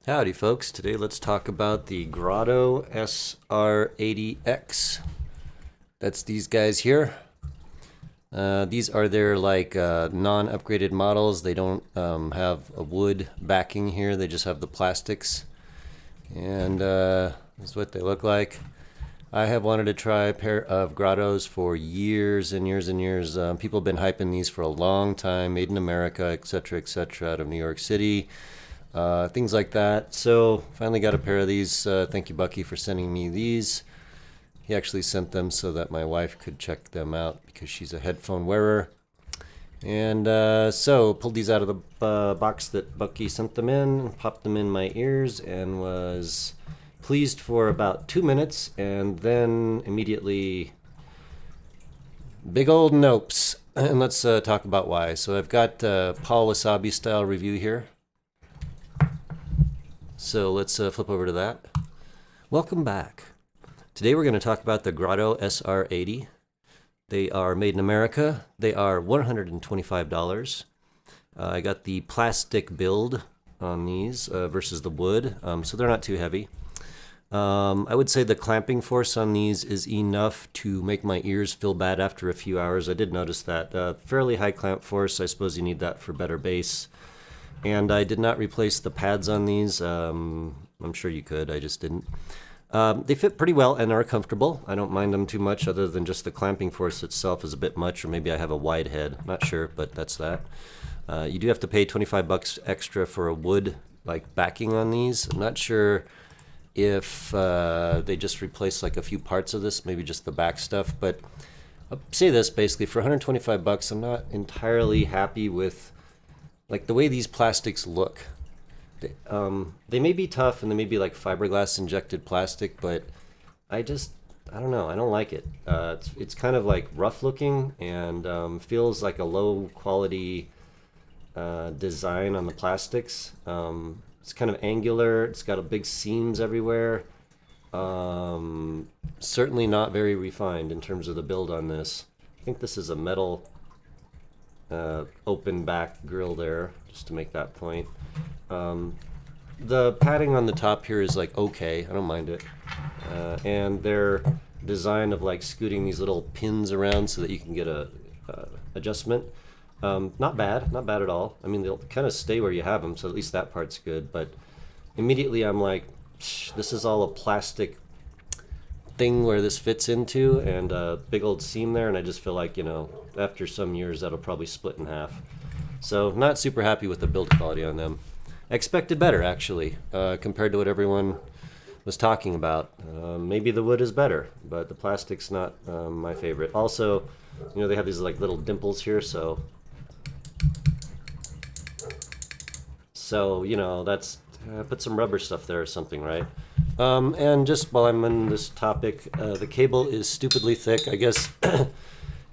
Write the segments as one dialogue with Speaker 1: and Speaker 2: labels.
Speaker 1: Howdy folks, today let's talk about the Grado SR80x. That's these guys here. These are their non-upgraded models. They don't have a wood backing here, they just have the plastics. And this is what they look like. I have wanted to try a pair of Grados for years and years and years. People have been hyping these for a long time, made in America, etc., etc., out of New York City. Things like that. So finally got a pair of these. Thank you, Bucky, for sending me these. He actually sent them so that my wife could check them out because she's a headphone wearer. And so pulled these out of the box that Bucky sent them in, popped them in my ears, and was pleased for about 2 minutes, and then immediately big old nopes. And let's talk about why. So I've got Paul Wasabi style review here. So let's flip over to that. Welcome back. Today we're going to talk about the Grado SR80. They are made in America. They are $125. I got the plastic build on these versus the wood, so they're not too heavy. I would say the clamping force on these is enough to make my ears feel bad after a few hours. I did notice that. Fairly high clamp force. I suppose you need that for better bass. And I did not replace the pads on these. I'm sure you could, I just didn't. They fit pretty well and are comfortable. I don't mind them too much, other than just the clamping force itself is a bit much, or maybe I have a wide head. Not sure, but that's that. You do have to pay 25 bucks extra for a wood backing on these. I'm not sure if they just replace a few parts of this, maybe just the back stuff. But I'll say this basically, for 125 bucks, I'm not entirely happy with the way these plastics look. They may be tough and they may be fiberglass injected plastic, but I don't know, I don't like it. It's kind of rough looking and feels like a low quality design on the plastics. It's kind of angular, it's got big seams everywhere. Certainly not very refined in terms of the build on this. I think this is a metal open back grill there, just to make that point. The padding on the top here is okay, I don't mind it. And their design of scooting these little pins around so that you can get a adjustment, not bad at all. I mean, they'll kind of stay where you have them, so at least that part's good. But immediately I'm like, this is all a plastic thing where this fits into, and a big old seam there, and I just feel like, after some years that'll probably split in half. So not super happy with the build quality on them. I expected better, actually, compared to what everyone was talking about. Maybe the wood is better, but the plastic's not my favorite. Also, they have these little dimples here, so that's put some rubber stuff there or something, right? And just while I'm on this topic, the cable is stupidly thick. I guess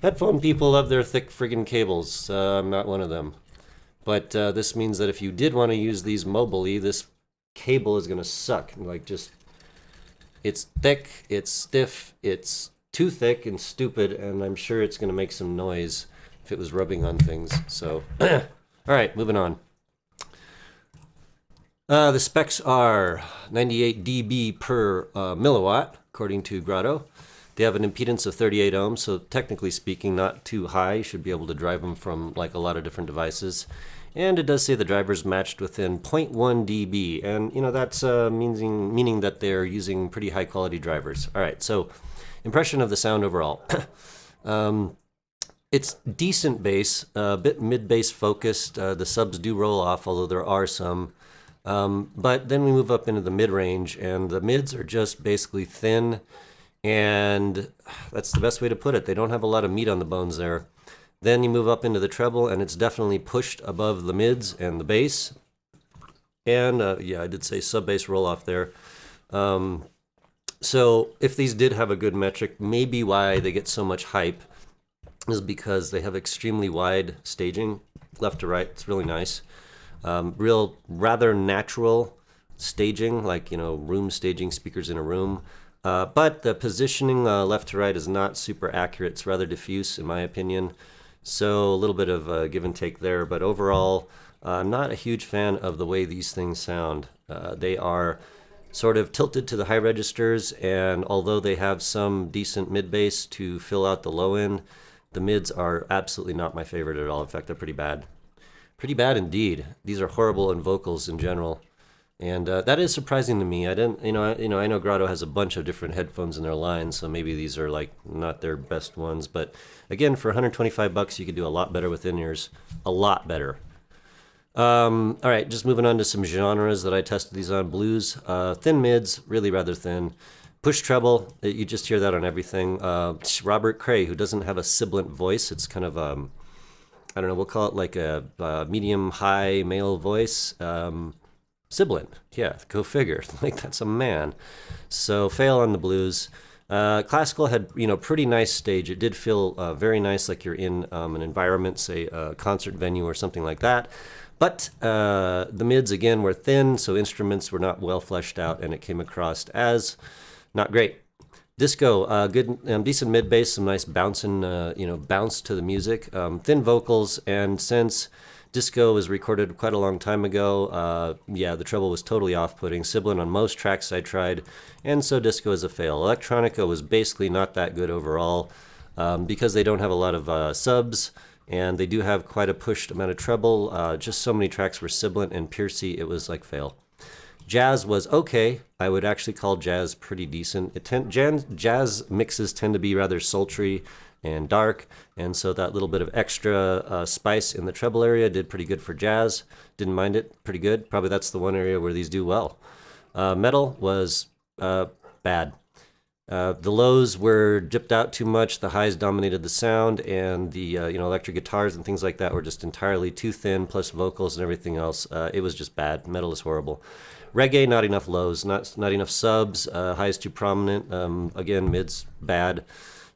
Speaker 1: headphone people love their thick friggin' cables. I'm not one of them. But this means that if you did want to use these mobily, this cable is going to suck. It's thick, it's stiff, it's too thick and stupid, and I'm sure it's going to make some noise if it was rubbing on things. So, all right, moving on. The specs are 98 dB per milliwatt, according to Grado. They have an impedance of 38 ohms, so technically speaking, not too high. You should be able to drive them from a lot of different devices. And it does say the driver's matched within 0.1 dB, and that's meaning that they're using pretty high quality drivers. All right, so impression of the sound overall. It's decent bass, a bit mid-bass focused. The subs do roll off, although there are some. But then we move up into the mid-range, and the mids are just basically thin, and that's the best way to put it. They don't have a lot of meat on the bones there. Then you move up into the treble, and it's definitely pushed above the mids and the bass. And yeah, I did say sub-bass roll-off there. So if these did have a good metric, maybe why they get so much hype is because they have extremely wide staging, left to right. It's really nice. Rather natural staging, room staging, speakers in a room. But the positioning left to right is not super accurate. It's rather diffuse, in my opinion. So a little bit of give and take there, but overall, I'm not a huge fan of the way these things sound. They are sort of tilted to the high registers, and although they have some decent mid bass to fill out the low end, the mids are absolutely not my favorite at all. In fact, they're pretty bad. Pretty bad indeed. These are horrible in vocals in general. And that is surprising to me. I didn't, I know Grado has a bunch of different headphones in their line, so maybe these are like not their best ones. But again, for 125 bucks, you could do a lot better with in-ears, a lot better. All right, just moving on to some genres that I tested these on. Blues, thin mids, really rather thin. Push treble, you just hear that on everything. Robert Cray, who doesn't have a sibilant voice, it's kind of I don't know, we'll call it like a medium-high male voice. Sibilant, yeah, go figure. Like, that's a man. So, fail on the blues. Classical had, pretty nice stage. It did feel very nice, like you're in an environment, say a concert venue or something like that. But the mids, again, were thin, so instruments were not well fleshed out, and it came across as not great. Disco, good, decent mid bass, some nice bouncing, bounce to the music. Thin vocals, and since Disco was recorded quite a long time ago, the treble was totally off-putting. Sibilant on most tracks I tried, and so Disco is a fail. Electronica was basically not that good overall, because they don't have a lot of subs, and they do have quite a pushed amount of treble. Just so many tracks were sibilant and piercy, it was like fail. Jazz was okay. I would actually call jazz pretty decent. Jazz mixes tend to be rather sultry and dark, and so that little bit of extra spice in the treble area did pretty good for jazz. Didn't mind it, pretty good. Probably that's the one area where these do well. Metal was bad. The lows were dipped out too much, the highs dominated the sound, and the electric guitars and things like that were just entirely too thin, plus vocals and everything else. It was just bad. Metal is horrible. Reggae, not enough lows, not enough subs, highs too prominent, again, mids bad.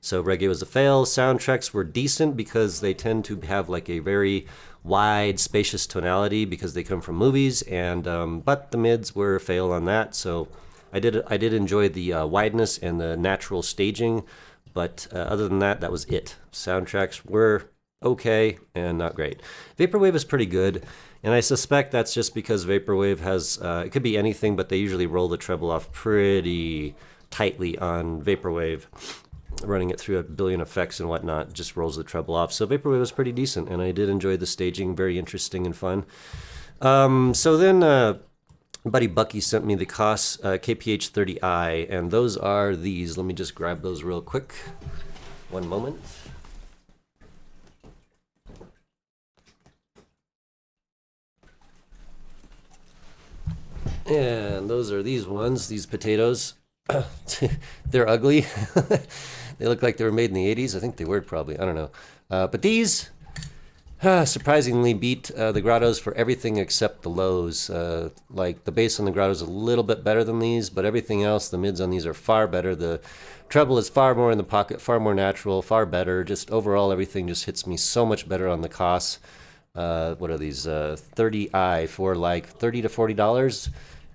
Speaker 1: So reggae was a fail. Soundtracks were decent because they tend to have like a very wide, spacious tonality because they come from movies, and but the mids were a fail on that. So I did enjoy the wideness and the natural staging, but other than that, that was it. Soundtracks were okay and not great. Vaporwave is pretty good, and I suspect that's just because Vaporwave has, it could be anything, but they usually roll the treble off pretty tightly on Vaporwave. Running it through a billion effects and whatnot just rolls the treble off. So Vaporwave was pretty decent, and I did enjoy the staging, very interesting and fun. So then buddy Bucky sent me the Koss KPH30i, and those are these. Let me just grab those real quick. One moment. And those are these ones, these potatoes. They're ugly. They look like they were made in the 80s. I think they were probably. I don't know. But these surprisingly beat the Grados for everything except the lows. Like the bass on the Grado is a little bit better than these, but everything else, the mids on these are far better. The treble is far more in the pocket, far more natural, far better. Just overall, everything just hits me so much better on the Koss. What are these? 30i for like $30 to $40.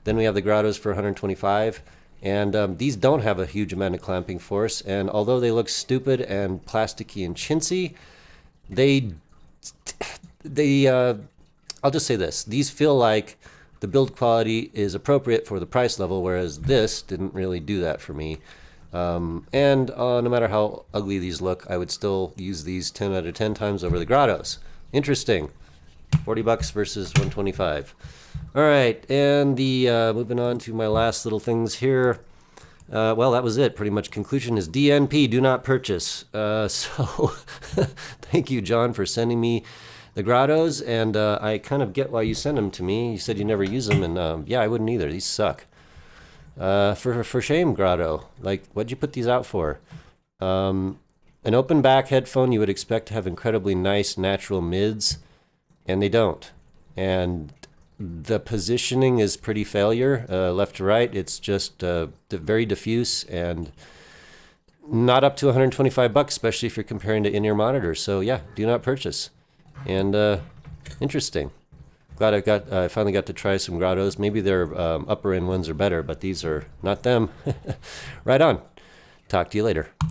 Speaker 1: Then we have the Grados for 125. And these don't have a huge amount of clamping force, and although they look stupid and plasticky and chintzy, I'll just say this. These feel like the build quality is appropriate for the price level, whereas this didn't really do that for me. And no matter how ugly these look, I would still use these 10 out of 10 times over the Grados. Interesting. 40 bucks versus 125. All right, and the moving on to my last little things here. Well, that was it. Pretty much conclusion is DNP, do not purchase. So thank you, John, for sending me the Grados, and I kind of get why you sent them to me. You said you never use them, and yeah, I wouldn't either. These suck. For shame, Grado. Like, what'd you put these out for? An open back headphone you would expect to have incredibly nice natural mids, and they don't. And the positioning is pretty failure, left to right. It's just very diffuse and not up to 125 bucks, especially if you're comparing to in-ear monitors. So yeah, do not purchase. And interesting. Glad I finally got to try some Grados. Maybe their upper end ones are better, but these are not them. Right on. Talk to you later.